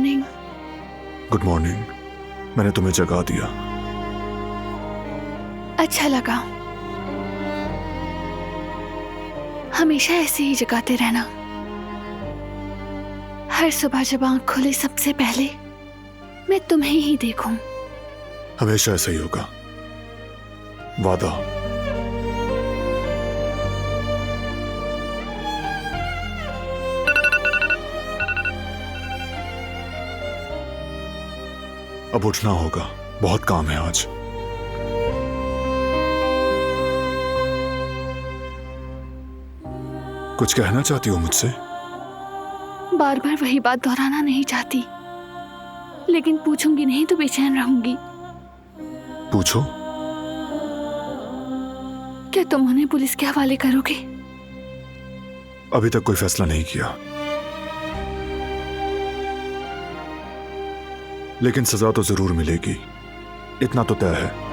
Morning. Good morning. मैंने तुम्हें जगा दिया। अच्छा लगा। हमेशा ऐसे ही जगाते रहना। हर सुबह जब आंख खुले सबसे पहले मैं तुम्हें ही देखूं। हमेशा ऐसा ही होगा, वादा। अब उठना होगा, बहुत काम है आज। कुछ कहना चाहती हो मुझसे? बार बार वही बात दोहराना नहीं चाहती, लेकिन पूछूंगी नहीं तो बेचैन रहूंगी। पूछो। क्या तुम उन्हें पुलिस के हवाले करोगे? अभी तक कोई फैसला नहीं किया, लेकिन सजा तो जरूर मिलेगी, इतना तो तय है।